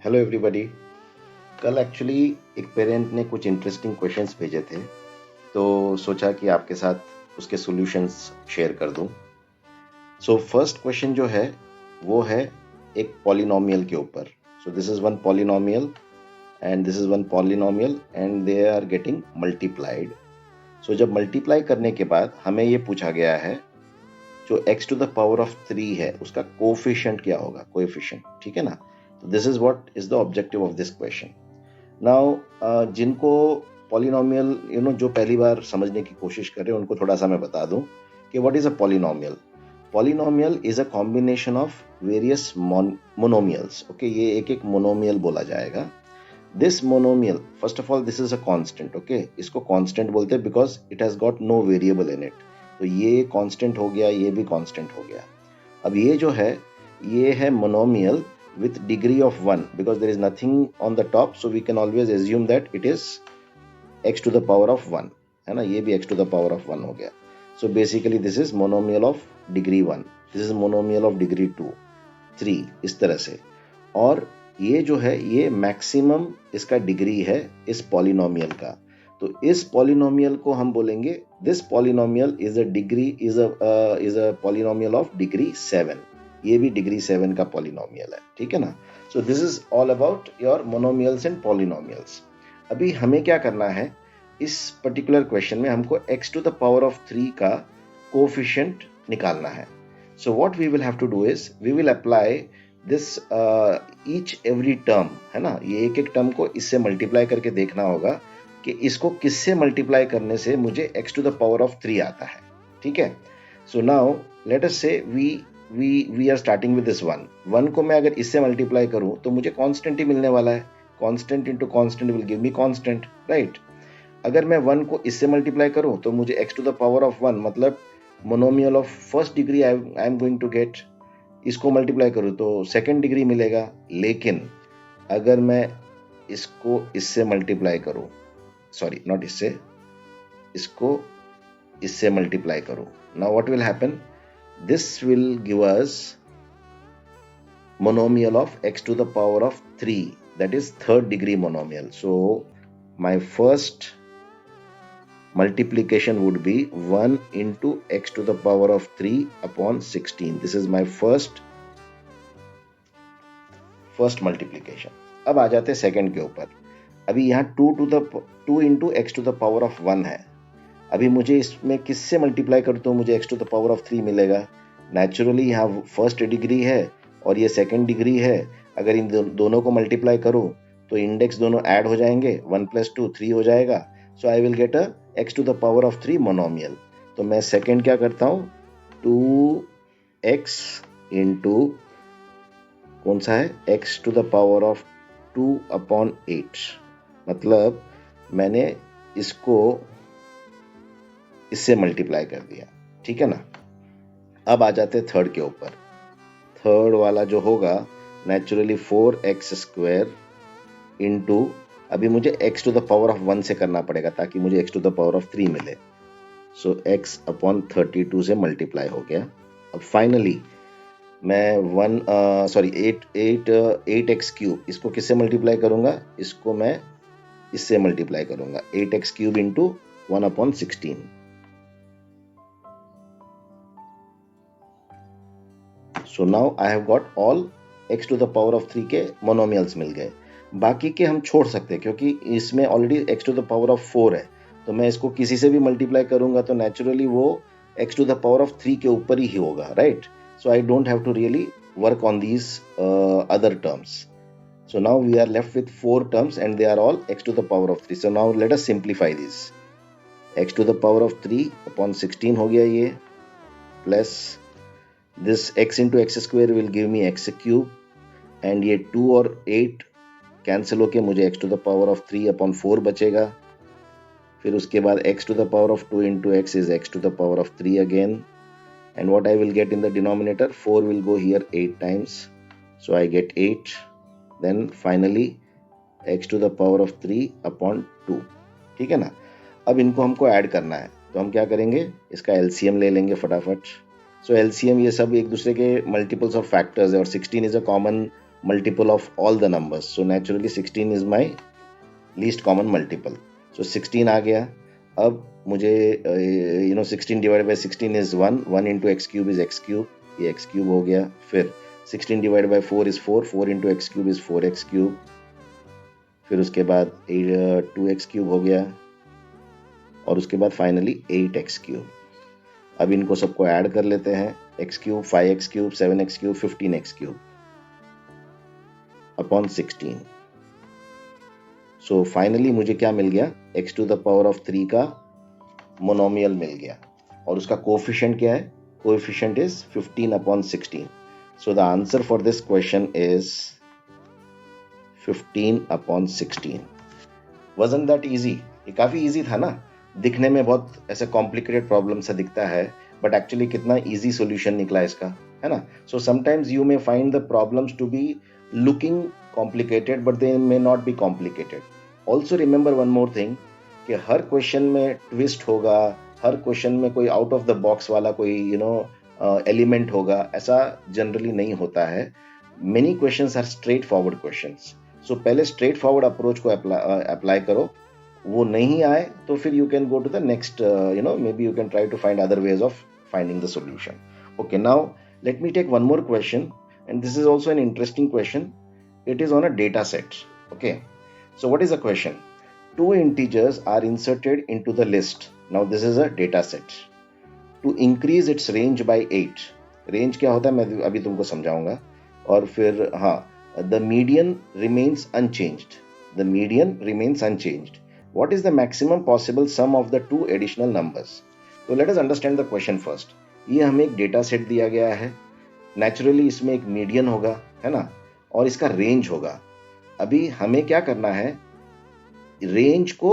Hello everybody. कल actually एक parent ने कुछ इंटरेस्टिंग क्वेश्चंस भेजे थे, तो सोचा कि आपके साथ उसके सॉल्यूशंस शेयर कर दूं। सो फर्स्ट क्वेश्चन जो है वो है एक पॉलिनोमियल के ऊपर। So this is one polynomial and this is one polynomial and they are getting multiplied. So जब मल्टीप्लाई करने के बाद हमें ये पूछा गया है जो x to the power of 3 है उसका कोफिशिएंट क्या होगा, कोएफिशिएंट, ठीक है ना। तो this is what is the objective of this question. Now जिनको पॉलिनोमियल जो पहली बार समझने की कोशिश कर रहे हैं उनको थोड़ा सा मैं बता दूं कि what is a polynomial. Polynomial is a combination of various monomials. Okay, ये एक एक मोनोमियल बोला जाएगा। This monomial, first of all, this is a constant. Okay, इसको कांस्टेंट बोलते हैं because it has got no variable in it. तो ये कांस्टेंट हो गया, ये भी कांस्टेंट हो गया। अब ये जो है ये है monomial with degree of 1 because there is nothing on the top, so we can always assume that it is x to the power of 1, है ना। ये भी x to the power of 1 हो गया। So basically this is monomial of degree 1, this is monomial of degree 2, 3, इस तरह से। और ये जो है ये मैक्सिमम इसका डिग्री है इस पॉलिनोमियल का। तो इस पॉलिनोमियल को हम बोलेंगे this polynomial is a degree is a polynomial of degree 7। ये भी डिग्री 7 का पॉलिनोमियल है, ठीक है ना। सो this is all about your monomials and polynomials. अभी हमें क्या करना है इस पर्टिकुलर क्वेश्चन में, हमको x to the power of 3 का कोफिशिएंट निकालना है। So what we will have to do is we will apply this each every term, है ना। ये एक एक टर्म को इससे मल्टीप्लाई करके देखना होगा कि इसको किससे मल्टीप्लाई करने से मुझे x to the power of 3 आता है, ठीक है। सो now let us say we are starting with this 1 को मैं अगर इससे मल्टीप्लाई करूं तो मुझे कांस्टेंट ही मिलने वाला है। Constant into constant will give me constant, right. अगर मैं 1 को इससे मल्टीप्लाई करूं तो मुझे x to the power of 1 मतलब monomial of first degree I am going to get. इसको मल्टीप्लाई करूं तो सेकंड डिग्री मिलेगा। लेकिन अगर मैं इसको इससे मल्टीप्लाई करूं, सॉरी नॉट इससे, इसको इससे मल्टीप्लाई करूं, now what will happen, this will give us monomial of x to the power of 3, that is third degree monomial. So my first multiplication would be 1 into x to the power of 3 upon 16. This is my first multiplication. अब आ जाते हैं second के ऊपर। अभी यहाँ 2 into x to the power of 1 है। अभी मुझे इसमें किससे मल्टीप्लाई करूँ तो मुझे x to the power of 3 मिलेगा। नेचुरली यहाँ फर्स्ट डिग्री है और ये सेकंड डिग्री है। अगर इन दोनों को मल्टीप्लाई करूँ तो इंडेक्स दोनों ऐड हो जाएंगे, 1 + 2 3 हो जाएगा। So I will get a x to the power of 3 monomial. तो मैं सेकंड क्या करता हूँ, 2x इंटू कौन सा है, x to the power of 2/8, मतलब मैंने इसको इससे मल्टीप्लाई कर दिया, ठीक है ना। अब आ जाते हैं थर्ड के ऊपर। थर्ड वाला जो होगा नेचुरली 4x² इंटू, अभी मुझे x to the power of 1 से करना पड़ेगा ताकि मुझे x to the power of 3 मिले। सो x/32 से मल्टीप्लाई हो गया। अब फाइनली मैं 8x³ इसको किससे मल्टीप्लाई करूंगा, इसको मैं इससे मल्टीप्लाई करूंगा, 8x³ into 1/16। So now I have got all x to the power of 3 के मोनोमियल्स मिल गए। बाकी के हम छोड़ सकते हैं क्योंकि इसमें already x to the power of 4 है। तो मैं इसको किसी से भी मल्टीप्लाई करूंगा तो नेचुरली वो x to the power of 3 के ऊपर ही होगा, right. So I don't have to really work on these other terms. So now we are left with 4 terms and they are all x to the power of 3। So now let us simplify this. x to the power of 3/16 हो गया ये, plus this x into x² will give me x³ and ये 2 और 8 cancel होके मुझे x to the power of 3/4 बचेगा। फिर उसके बाद x to the power of 2 into x is x to the power of 3 again, and what I will get in the denominator, 4 will go here 8 times, so I get 8, then finally x to the power of 3/2, ठीक है ना। अब इनको हमको add करना है तो हम क्या करेंगे, इसका LCM ले लेंगे फटाफट। सो LCM ये सब एक दूसरे के मल्टीपल्स ऑफ फैक्टर्स है और 16 is a common multiple of all the numbers. So naturally 16 is my least common multiple. So 16 आ गया. अब मुझे 16 divided by 16 is 1. 1 into x cube is x cube. ये x cube हो गया. फिर 16 divided by 4 is 4. 4 into x cube is 4x cube. फिर उसके बाद 2x cube हो गया और उसके बाद फाइनली 8x cube. अब इनको सबको ऐड कर लेते हैं. x cube, 5x cube, 7x cube, 15x cube upon 16. So finally मुझे क्या मिल गया? x to the power of 3 का मोनोमियल मिल गया और उसका कोएफिशिएंट क्या है? Coefficient is 15 upon 16. So the answer for this question is 15 upon 16. Wasn't that easy? ये काफी इजी था ना. दिखने में बहुत ऐसे कॉम्प्लिकेटेड प्रॉब्लम सा दिखता है, बट एक्चुअली कितना इजी सॉल्यूशन निकला इसका, है ना. So sometimes you may find the problems to be looking complicated, but they may not be complicated. Also remember one more thing कि हर क्वेश्चन में ट्विस्ट होगा, हर क्वेश्चन में कोई आउट ऑफ द बॉक्स वाला कोई एलिमेंट होगा, ऐसा जनरली नहीं होता है. Many questions are straightforward questions. So पहले स्ट्रेट फॉरवर्ड अप्रोच को अप्लाई करो. वो नहीं आए तो फिर you can go to the next, maybe you can try to find other ways of finding the solution. Okay, now let me take one more question, and this is also an interesting question. It is on a data set. Okay, so what is the question? Two integers are inserted into the list. Now this is a data set. To increase its range by 8. Range क्या होता है मैं अभी तुमको समझाऊंगा. और फिर the median remains unchanged. The median remains unchanged. What is the maximum possible sum of the two additional numbers? So let us understand the question first. ये हमें एक data set दिया गया है. Naturally इसमें एक median होगा, है ना, और इसका रेंज होगा. अभी हमें क्या करना है? रेंज को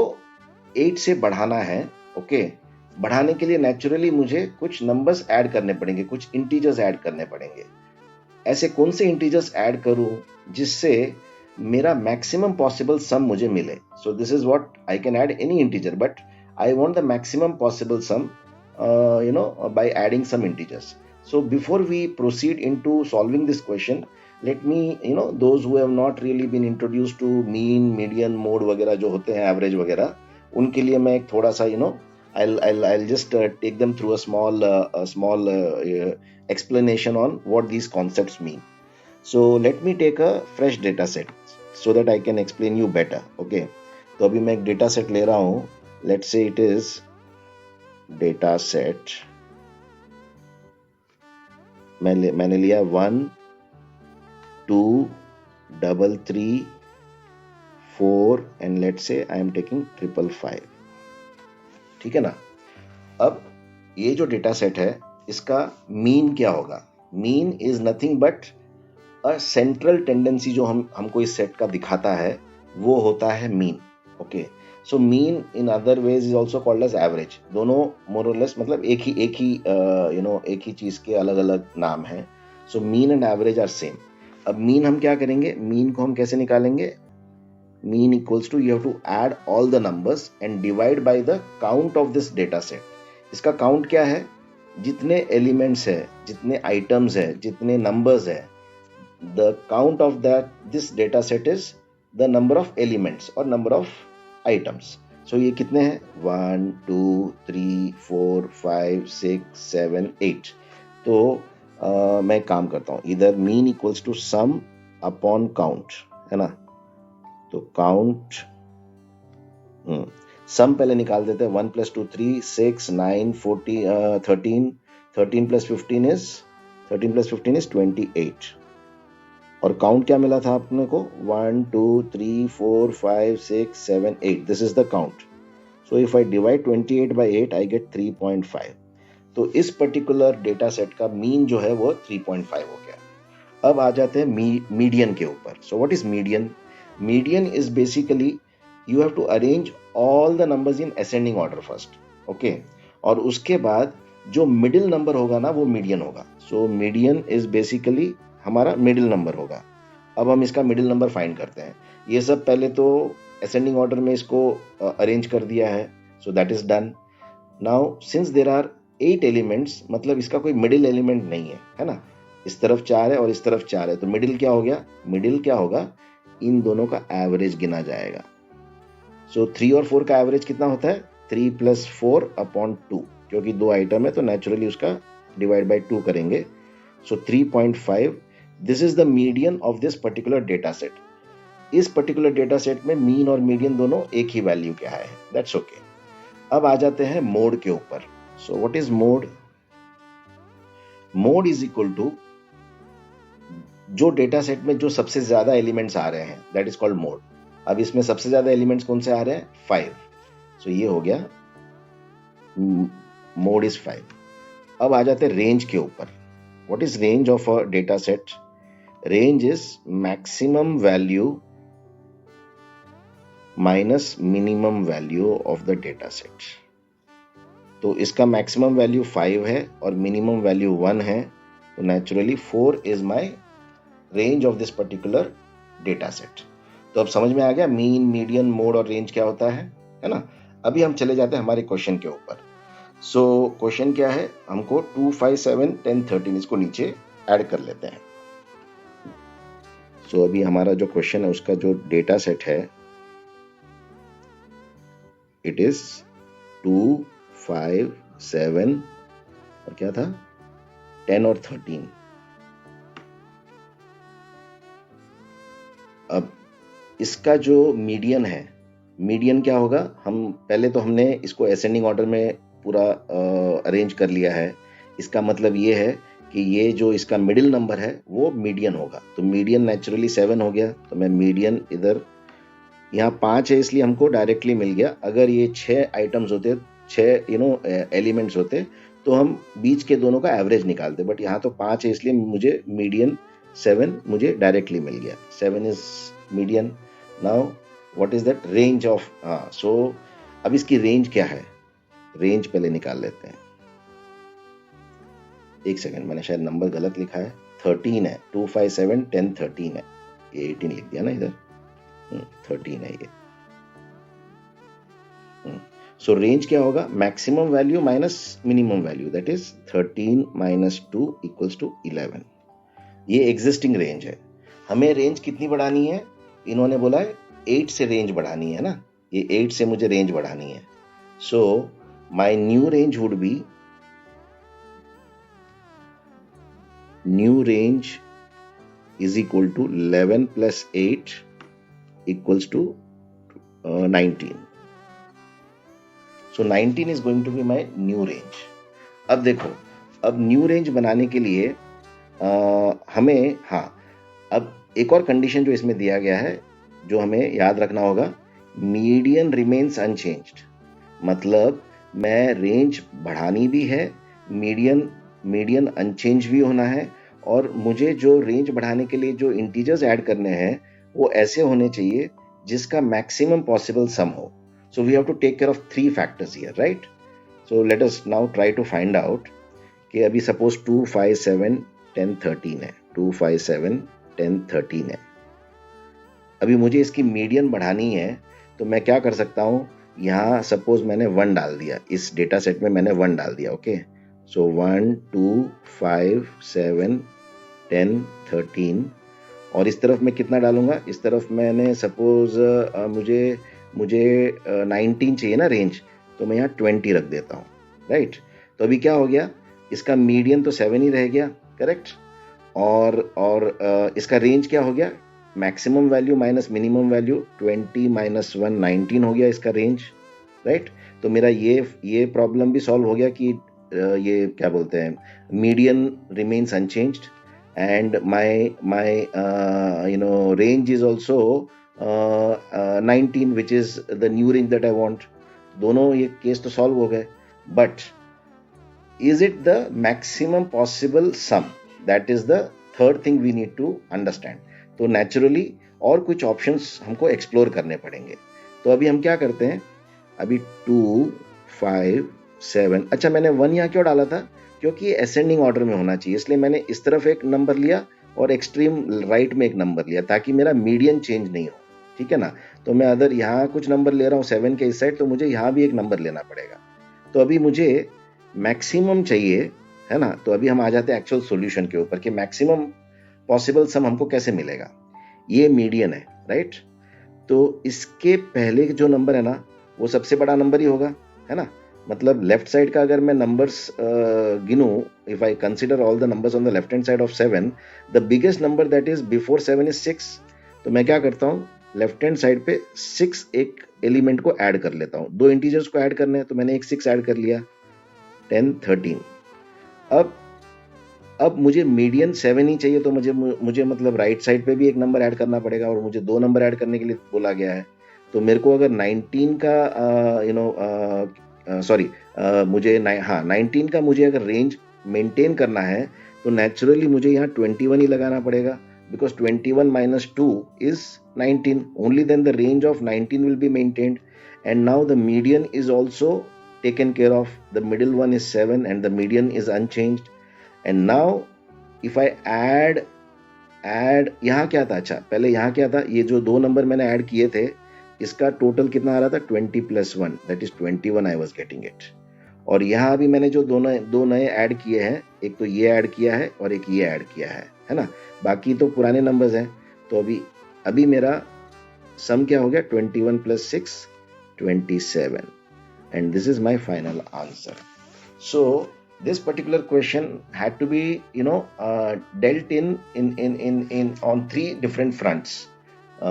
8 से बढ़ाना है. ओके, बढ़ाने के लिए नेचुरली मुझे कुछ नंबर्स ऐड करने पड़ेंगे, कुछ इंटीजर्स ऐड करने पड़ेंगे. ऐसे कौन से इंटीजर्स ऐड करूं जिससे मेरा मैक्सिमम पॉसिबल सम मुझे मिले? So this is what I can add any integer, but I want the maximum possible sum by adding some integers. So before we proceed into solving this question, let me, those who have not really been introduced to mean, median, mode वगैरह जो होते हैं, average वगैरह, उनके लिए मैं एक थोड़ा सा I'll just take them through a small explanation on what these concepts mean. So let me take a fresh data set so that I can explain you better. Okay, तो अभी मैं एक data set ले रहा हूँ. Let's say it is data set. मैंने लिया 1 2 3 3 4 and let's say I am taking 555. ठीक है ना. अब ये जो डेटा सेट है इसका मीन क्या होगा? Mean is nothing but a central tendency जो हमको इस सेट का दिखाता है वो होता है mean. Okay, so mean in other ways is also called as average. दोनों मोर और लेस मतलब एक ही चीज के अलग अलग नाम है. So mean and average are same. अब मीन हम क्या करेंगे? मीन को हम कैसे निकालेंगे? Mean equals to you have to add all the numbers and divide by the count of this data set. इसका काउंट क्या है? जितने एलिमेंट्स है, जितने आइटम्स है, जितने नंबर्स है, the count of that this data set is the number of elements और नंबर ऑफ आइटम्स. सो ये कितने हैं? 1 2 3 4 5 6 7 8. तो मैं काम करता हूँ, इधर mean equals to sum upon count, है ना. तो काउंट सम पहले निकाल देते हैं. 1 + 2 3 6 9 14 13 13 + 15 इज 28. और काउंट क्या मिला था अपने को? 1 2 3 4 5 6 7 8. This is the count. So if I divide 28 by 8 I get 3.5. तो इस पर्टिकुलर डेटा सेट का मीन जो है वो 3.5 हो गया. अब आ जाते हैं मीडियन के ऊपर. So what is median? Median is basically you have to arrange all the numbers in ascending order first. Okay, और उसके बाद जो मिडिल नंबर होगा ना वो मीडियन होगा. सो मीडियन इज बेसिकली हमारा मिडिल नंबर होगा. अब हम इसका मिडिल नंबर फाइंड करते हैं. ये सब पहले तो असेंडिंग ऑर्डर में इसको अरेंज कर दिया है. So that is done. Now since there are 8 elements, मतलब इसका कोई मिडिल एलिमेंट नहीं है, है ना. इस तरफ 4 है और इस तरफ 4 है, तो मिडिल क्या हो गया? मिडिल क्या होगा? इन दोनों का एवरेज गिना जाएगा। सो 3 और 4 का एवरेज कितना होता है? 3 + 4/2, क्योंकि 2 आइटम है तो नेचुरली उसका डिवाइड बाय 2 करेंगे। सो 3.5, this is the median of this particular data set. इस पर्टिकुलर डेटा सेट में मीन और मीडियन दोनों एक ही वैल्यू के आए हैं, दैट्स ओके। अब आ जाते हैं मोड के ऊपर। So what is mode? Mode is equal to जो डेटा सेट में जो सबसे ज्यादा एलिमेंट्स आ रहे हैं, दैट इज कॉल्ड मोड। अब इसमें सबसे ज्यादा एलिमेंट्स कौन से आ रहे हैं? 5। सो ये हो गया, मोड इज 5। अब आ जाते हैं रेंज के ऊपर। What is range of a data set? Range is maximum value minus minimum value of the data set. तो इसका मैक्सिमम वैल्यू 5 है और मिनिमम वैल्यू 1 है, तो naturally 4 is my range of this particular data set. तो अब समझ में आ गया मीन, मीडियन, मोड और रेंज क्या होता है ना। अभी हम चले जाते हैं हमारे क्वेश्चन के ऊपर। सो क्वेश्चन क्या है? हमको 2, 5, 7, 10, 13 इसको नीचे ऐड कर लेते हैं। सो अभी हमारा जो क्वेश्चन है उसका जो डेटा सेट है, इट इज 2, 5, 7 और क्या था? 10 और 13। अब इसका जो मीडियन है, मीडियन क्या होगा? हम पहले तो हमने इसको असेंडिंग ऑर्डर में पूरा अरेंज कर लिया है। इसका मतलब ये है कि ये जो इसका मिडिल नंबर है वो मीडियन होगा। तो मीडियन नेचुरली 7 हो गया, तो मैं मीडियन इधर, यहाँ 5 है इसलिए हमको डायरेक्टली मिल गया। अगर ये 6 आइटम्स होते, 6 एलिमेंट्स होते, तो हम बीच के दोनों का एवरेज निकालते, बट यहाँ तो 5 है इसलिए मुझे मीडियन 7 मुझे डायरेक्टली मिल गया। 7 is median. Now what is that? Range of, so अब इसकी रेंज क्या है? रेंज पहले निकाल लेते हैं। एक सेकंड, मैंने शायद नंबर गलत लिखा है। 13 है, 2, 5, 7, 10, 13 है। ये 18 लिख दिया ना इधर। 13 है ये। सो रेंज क्या होगा? Maximum value minus minimum value, that is 13 - 2 = 11। ये एग्जिस्टिंग रेंज है। हमें रेंज कितनी बढ़ानी है? इन्होंने बोला है 8 से रेंज बढ़ानी है ना, ये 8 से मुझे रेंज बढ़ानी है। So my new range would be, new range is equal to 11 plus 8 equals to 19. So 19 is going to be my new range. अब देखो, अब न्यू रेंज बनाने के लिए हमें, अब एक और कंडीशन जो इसमें दिया गया है जो हमें याद रखना होगा, मीडियन रिमेन्स अनचेंज्ड। मतलब मैं रेंज बढ़ानी भी है, मीडियन अनचेंज भी होना है, और मुझे जो रेंज बढ़ाने के लिए जो इंटीजर्स ऐड करने हैं वो ऐसे होने चाहिए जिसका मैक्सिमम पॉसिबल सम हो। So we have to take care of 3 factors here, right? So let us now try to find out कि अभी सपोज 2, 5, 7, 10, 13 है। 2, 5, 7, 10, 13 है। अभी मुझे इसकी मीडियन बढ़ानी है, तो मैं क्या कर सकता हूँ? यहाँ सपोज मैंने 1 डाल दिया, इस डेटा सेट में मैंने 1 डाल दिया, ओके। सो 1, 2, 5, 7, 10, 13, और इस तरफ मैं कितना डालूंगा? इस तरफ मैंने सपोज मुझे 19 चाहिए ना रेंज, तो मैं यहाँ 20 रख देता हूँ, राइट? तो अभी क्या हो गया? इसका मीडियन तो 7 ही रह गया, करेक्ट? और इसका रेंज क्या हो गया? Maximum value minus minimum value, 20 - 1 19 हो गया इसका रेंज, राइट? तो मेरा ये प्रॉब्लम भी सॉल्व हो गया कि ये क्या बोलते हैं, median remains unchanged and my range is also 19, which is the new range that I want. दोनों ये केस तो सॉल्व हो गए, but is it the maximum possible sum? That is the third thing we need to understand. तो naturally और कुछ options हमको explore करने पड़ेंगे। तो अभी हम क्या करते हैं? अभी 2, 5, 7, अच्छा मैंने 1 यहाँ क्यों डाला था? क्योंकि ये असेंडिंग ऑर्डर में होना चाहिए, इसलिए मैंने इस तरफ एक नंबर लिया और एक्सट्रीम राइट में एक नंबर लिया, ताकि मेरा मीडियन चेंज नहीं हो, ठीक है ना? तो मैं अगर यहाँ कुछ नंबर ले रहा हूँ 7 के इस साइड, तो मुझे यहाँ भी एक नंबर लेना पड़ेगा। तो अभी मुझे मैक्सिमम चाहिए, है ना। तो अभी हम आ जाते हैं एक्चुअल सॉल्यूशन के ऊपर कि मैक्सिमम पॉसिबल सम हमको कैसे मिलेगा। ये मीडियन है, राइट। तो इसके पहले जो नंबर है ना वो सबसे बड़ा नंबर ही होगा, है ना। मतलब लेफ्ट साइड का अगर मैं नंबर्स गिनूं, if I consider all the numbers on the left hand side of 7, the biggest number that is before 7 is 6। तो मैं क्या करता हूँ, लेफ्ट हैंड साइड पे 6 एक एलिमेंट को ऐड कर लेता हूँ। दो इंटीजर्स को ऐड करने हैं तो मैंने एक 6 ऐड कर लिया, 10 13। अब मुझे मीडियन 7 ही चाहिए, तो मुझे मुझे मतलब राइट साइड पे भी एक नंबर ऐड करना पड़ेगा, और मुझे 2 नंबर ऐड करने के लिए बोला गया है। तो मेरे को अगर 19 का सॉरी मुझे 19 का मुझे अगर रेंज मेंटेन करना है तो नेचुरली मुझे यहाँ 21 ही लगाना पड़ेगा, because 21 minus 2 is 19. Only then the range of 19 will be maintained. And now the median is also taken care of. The middle one is 7 and the median is unchanged. And now if I add यहाँ क्या था, अच्छा पहले यहाँ क्या था, ये जो 2 नंबर मैंने ऐड किए थे इसका टोटल कितना आ रहा था, 20 + 1 that is 21 I was getting it. और यहाँ अभी मैंने जो दो नए ऐड किए हैं, एक तो ये ऐड किया है और एक ये ऐड किया है ना। बाकी तो पुराने नंबर्स हैं। तो अभी मेरा सम क्या हो गया, 21 + 6 27, and this is my final answer. So this particular question had to be dealt in on 3 different fronts.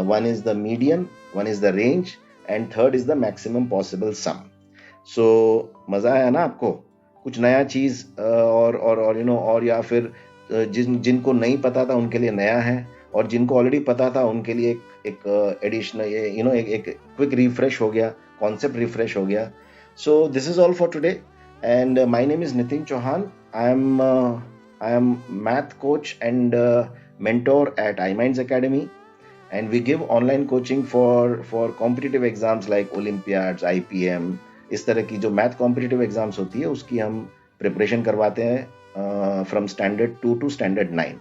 One is the median, one is the range, and third is the maximum possible sum. So मजा आया ना आपको, कुछ नया चीज और और या फिर जिनको नहीं पता था उनके लिए नया है, और जिनको ऑलरेडी पता था उनके लिए एक एडिशनल एक क्विक रिफ्रेश हो गया, कॉन्सेप्ट रिफ्रेश हो गया. So this is all for today, and my name is Nitin Chauhan. I am math coach and mentor at iMinds Academy, and we give online coaching for competitive exams like Olympiads, IPM. इस तरह की जो math competitive exams होती है उसकी हम preparation करवाते हैं from standard 2 to standard 9.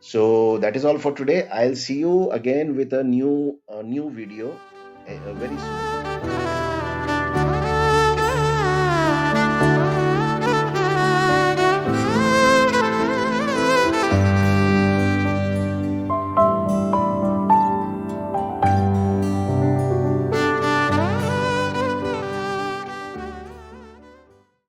So that is all for today. I'll see you again with a new video very soon.